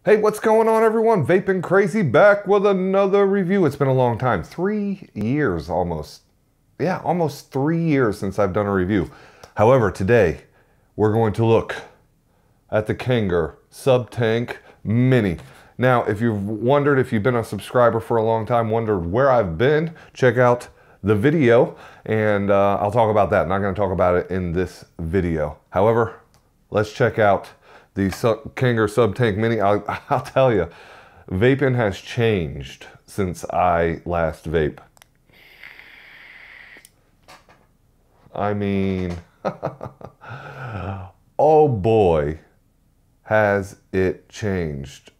Hey, what's going on, everyone? Vaping Crazy back with another review. It's been a long time. 3 years almost. Yeah, almost 3 years since I've done a review. However, today we're going to look at the Kanger SUBTANK Mini. Now, if you've wondered, if you've been a subscriber for a long time, wondered where I've been, check out the video and I'll talk about that. I'm not going to talk about it in this video. However, let's check out the Kanger SUBTANK Mini. I'll tell you, vaping has changed since I last vape. I mean, oh boy, has it changed.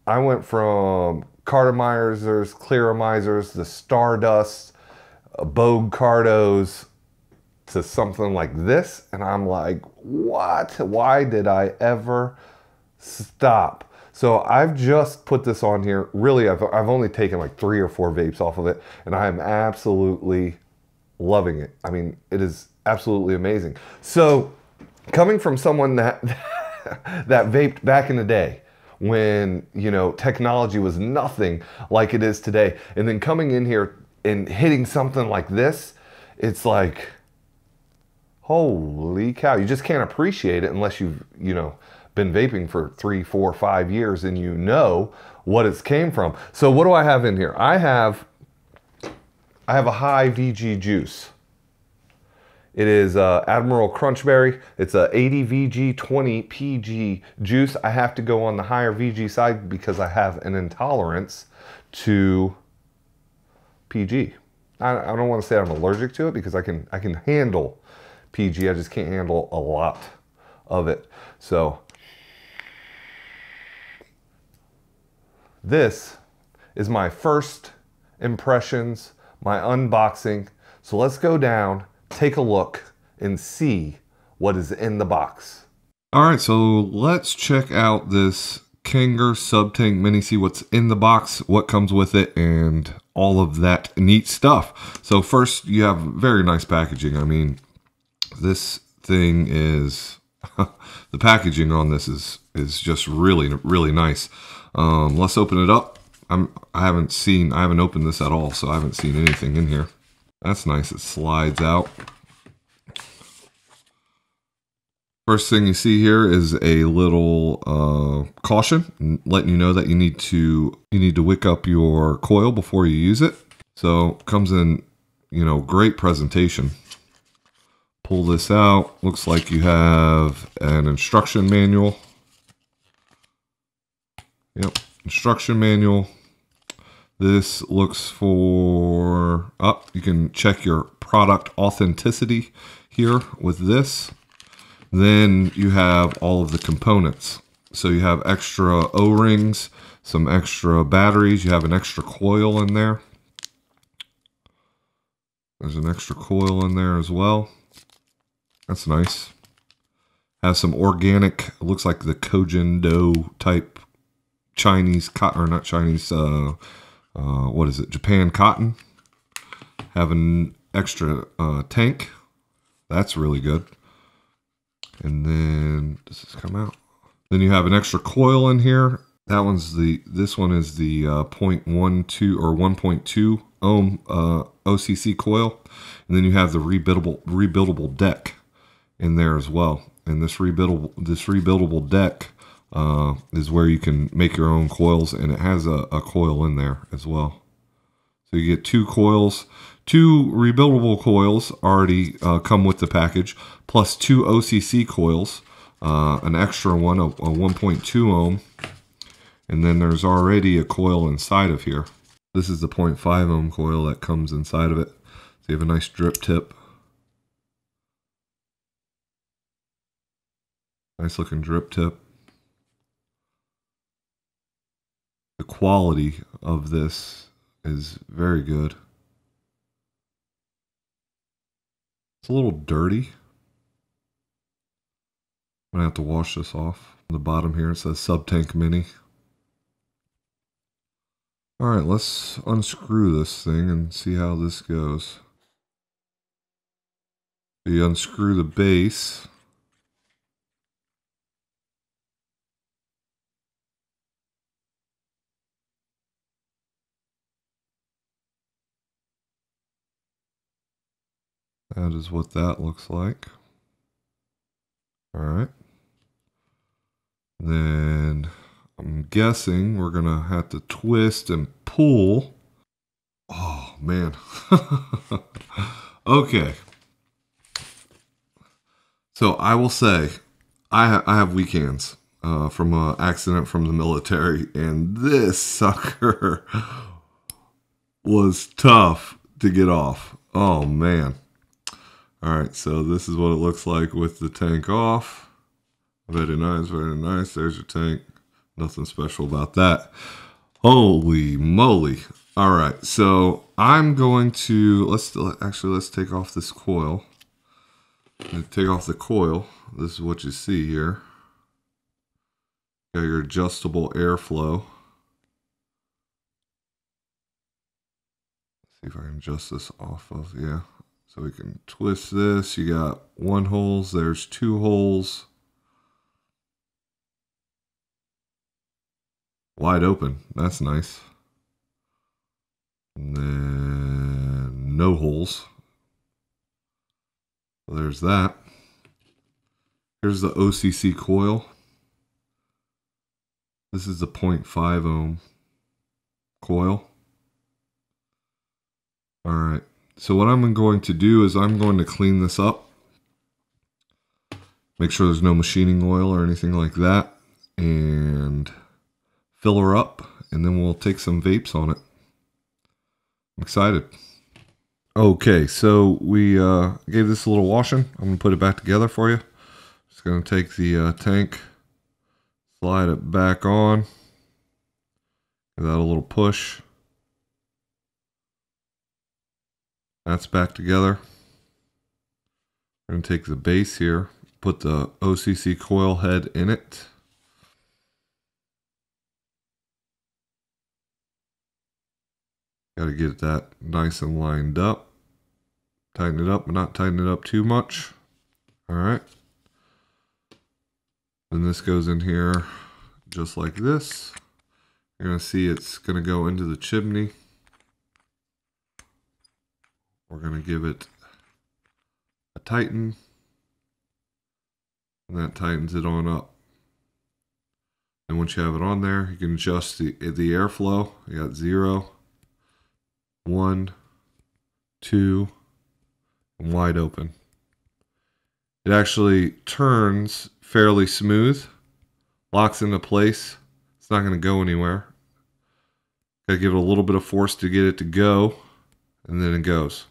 I went from cartomizers, clearomizers, the Stardust, Bogue Cardos, to something like this, and I'm like, what? Why did I ever stop? So I've just put this on here. Really, I've only taken like 3 or 4 vapes off of it, and I am absolutely loving it. I mean, it is absolutely amazing. So coming from someone that that vaped back in the day, when, you know, technology was nothing like it is today, and then coming in here and hitting something like this, it's like, holy cow, you just can't appreciate it unless you've, been vaping for 3, 4, 5 years and you know what it's came from. So what do I have in here? I have a high VG juice. It is Admiral Crunchberry. It's a 80 VG, 20 PG juice. I have to go on the higher VG side because I have an intolerance to PG. I don't want to say I'm allergic to it because I can handle PG. I just can't handle a lot of it. So this is my first impressions, my unboxing. So let's go down, take a look, and see what is in the box. All right, so let's check out this Kanger SUBTANK Mini, see what's in the box, what comes with it, and all of that neat stuff. So first, you have very nice packaging. I mean, this thing is, the packaging on this is just really, really nice. Let's open it up. I haven't opened this at all, so I haven't seen anything in here. That's nice, it slides out. First thing you see here is a little caution, letting you know that you need to wick up your coil before you use it. So comes in, great presentation. Pull this out. Looks like you have an instruction manual. Yep, instruction manual. This looks for, you can check your product authenticity here with this. Then you have all of the components. So you have extra O-rings, some extra batteries. You have an extra coil in there. There's an extra coil in there as well. That's nice. Has some organic, it looks like the Kojin dough type Chinese cotton, or not Chinese, what is it, Japan cotton. Have an extra tank. That's really good. And then, does this come out? Then you have an extra coil in here. This one is the 0.12 or 1.2 ohm OCC coil. And then you have the rebuildable deck in there as well. And this rebuildable deck is where you can make your own coils, and it has a coil in there as well. So you get 2 coils. 2 rebuildable coils already come with the package, plus 2 OCC coils, an extra one, a 1.2 ohm, and then there's already a coil inside of here. This is the 0.5 ohm coil that comes inside of it. So you have a nice drip tip. Nice looking drip tip. The quality of this is very good. It's a little dirty. I'm gonna have to wash this off. On the bottom here it says SUBTANK Mini. Alright, let's unscrew this thing and see how this goes. So you unscrew the base. That is what that looks like. All right. Then I'm guessing we're gonna have to twist and pull. Oh man. Okay. So I will say, I have weak hands from an accident from the military, and this sucker was tough to get off. Oh man. All right, so this is what it looks like with the tank off. Very nice, very nice. There's your tank. Nothing special about that. Holy moly. All right, so I'm going to, let's take off this coil. Take off the coil. This is what you see here. Got your adjustable airflow. See if I can adjust this off of, yeah. So we can twist this. You got 1 hole, there's 2 holes. Wide open, that's nice. And then no holes. So there's that. Here's the OCC coil. This is the 0.5 ohm coil. All right. So what I'm going to do is I'm going to clean this up. Make sure there's no machining oil or anything like that. And fill her up. And then we'll take some vapes on it. I'm excited. Okay, so we gave this a little washing. I'm going to put it back together for you. Just going to take the tank, slide it back on. Give that a little push. That's back together. We're going to take the base here, put the OCC coil head in it. Got to get that nice and lined up. Tighten it up, but not tighten it up too much. All right. Then this goes in here just like this. You're going to see it's going to go into the chimney. We're going to give it a tighten. And that tightens it on up. And once you have it on there, you can adjust the airflow. You got 0, 1, 2, and wide open. It actually turns fairly smooth, locks into place. It's not going to go anywhere. Got to give it a little bit of force to get it to go, and then it goes.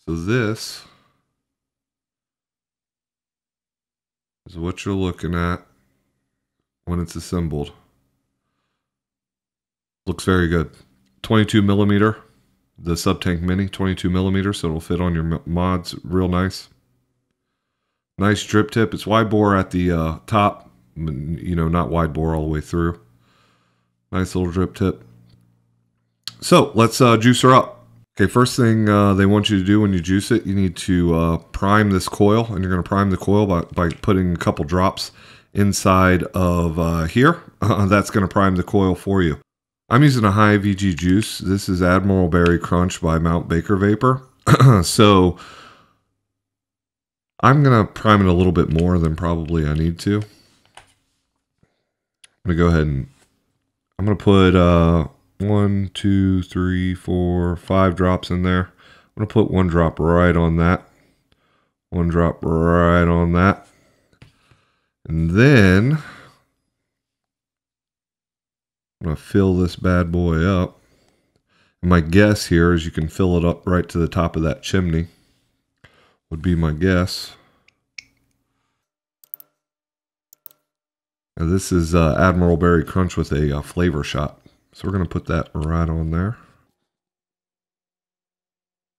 So this is what you're looking at when it's assembled. Looks very good. 22 millimeter, the SUBTANK Mini, 22 millimeter, so it'll fit on your mods real nice. Nice drip tip. It's wide bore at the top, you know, not wide bore all the way through. Nice little drip tip. So let's juice her up. Okay, first thing they want you to do when you juice it, you need to prime this coil, and you're going to prime the coil by putting a couple drops inside of here. That's going to prime the coil for you. I'm using a high VG juice. This is Admiral Berry Crunch by Mount Baker Vapor. So I'm going to prime it a little bit more than probably I need to. I'm going to go ahead and I'm going to put 1, 2, 3, 4, 5 drops in there. I'm going to put 1 drop right on that. 1 drop right on that. And then I'm going to fill this bad boy up. And my guess here is you can fill it up right to the top of that chimney. Would be my guess. Now this is Admiral Berry Crunch with a flavor shot. So we're going to put that right on there.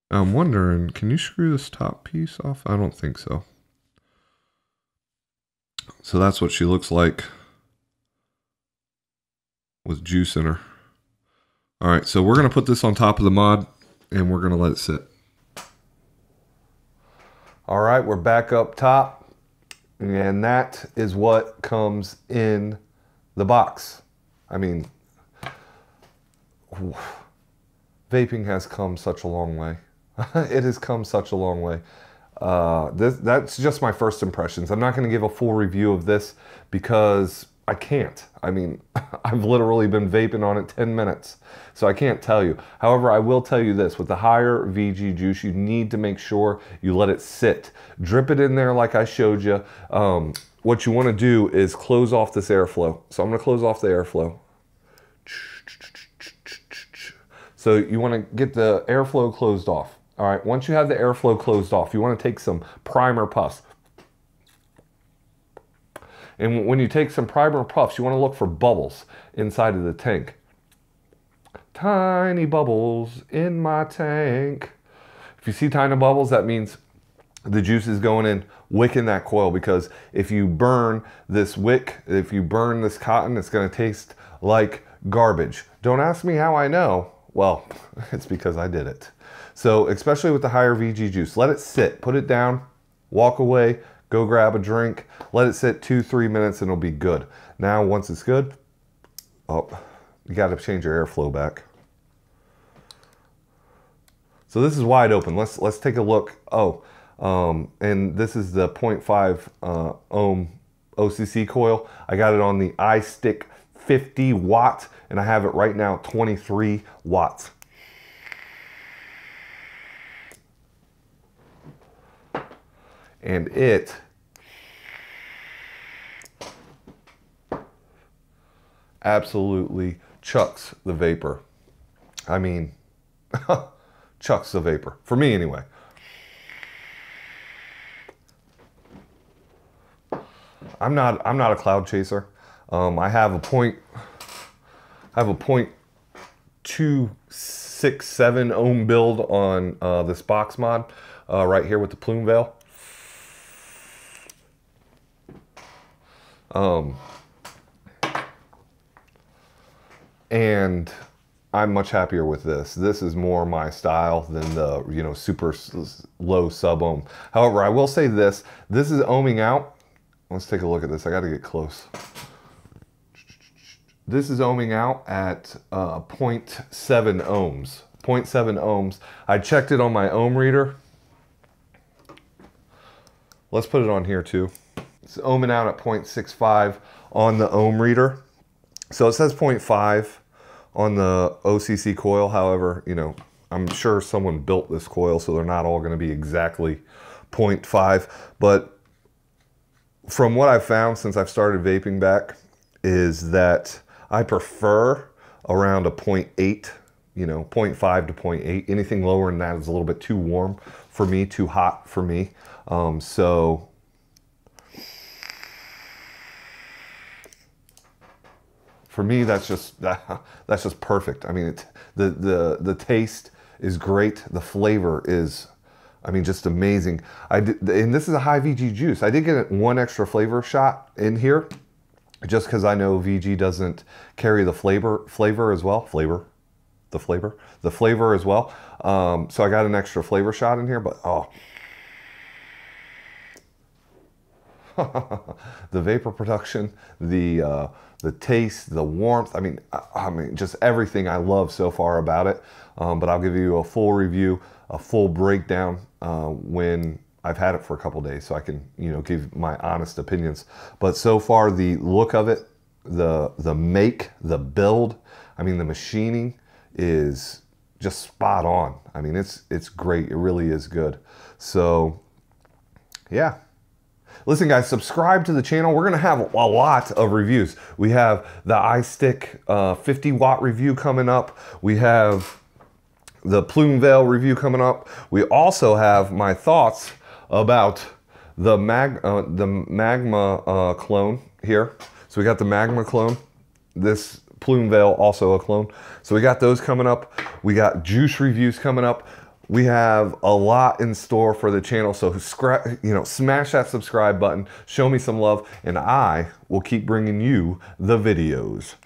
Now I'm wondering, can you screw this top piece off? I don't think so. So that's what she looks like with juice in her. All right, so we're going to put this on top of the mod and we're going to let it sit. All right, we're back up top, and that is what comes in the box. I mean, Vaping has come such a long way. It has come such a long way. That's just my first impressions. I'm not going to give a full review of this because I can't. I mean, I've literally been vaping on it 10 minutes, so I can't tell you. However, I will tell you this. With the higher VG juice, you need to make sure you let it sit. Drip it in there like I showed you. What you want to do is close off this airflow. So I'm going to close off the airflow. So you want to get the airflow closed off. All right, once you have the airflow closed off, you want to take some primer puffs. And when you take some primer puffs, you want to look for bubbles inside of the tank. Tiny bubbles in my tank. If you see tiny bubbles, that means the juice is going in, wicking that coil, because if you burn this wick, if you burn this cotton, it's going to taste like garbage. Don't ask me how I know. Well, it's because I did it. So especially with the higher VG juice, let it sit, put it down, walk away, go grab a drink, let it sit 2-3 minutes and it'll be good. Now, once it's good, oh, you got to change your airflow back. So this is wide open. Let's take a look. Oh, and this is the 0.5 ohm OCC coil. I got it on the iStick 50 watt, and I have it right now 23 watts. And it absolutely chucks the vapor. I mean, chucks the vapor. For me anyway. I'm not a cloud chaser. I have a 0.267 ohm build on this box mod right here with the plume veil. And I'm much happier with this. This is more my style than the, you know, super low sub ohm. However, I will say this is ohming out. Let's take a look at this. I got to get close. This is ohming out at 0.7 ohms. 0.7 ohms. I checked it on my ohm reader. Let's put it on here too. It's ohming out at 0.65 on the ohm reader. So it says 0.5 on the OCC coil. However, you know, I'm sure someone built this coil, so they're not all going to be exactly 0.5. But from what I've found since I've started vaping back is that I prefer around a 0.8, you know, 0.5 to 0.8. Anything lower than that is a little bit too warm for me, too hot for me. So for me, that's just perfect. I mean, the taste is great. The flavor is, I mean, just amazing. And this is a high VG juice. I did get one extra flavor shot in here, just because I know VG doesn't carry the flavor as well. The flavor as well. So I got an extra flavor shot in here, but oh. The vapor production, the taste, the warmth, I mean, just everything I love so far about it. But I'll give you a full review, a full breakdown when I've had it for a couple days, so I can, you know, give my honest opinions. But so far, the look of it, the make, the build, I mean, the machining is just spot on. I mean, it's great. It really is good. So, yeah. Listen, guys, subscribe to the channel. We're going to have a lot of reviews. We have the iStick 50 watt review coming up. We have the plume veil review coming up. We also have my thoughts about the magma clone here. So we got the magma clone. This plume veil also a clone. So we got those coming up. We got juice reviews coming up. We have a lot in store for the channel, so smash that subscribe button, show me some love, and I will keep bringing you the videos.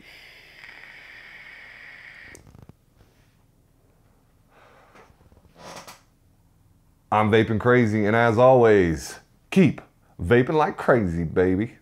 I'm vaping crazy, and as always, keep vaping like crazy, baby.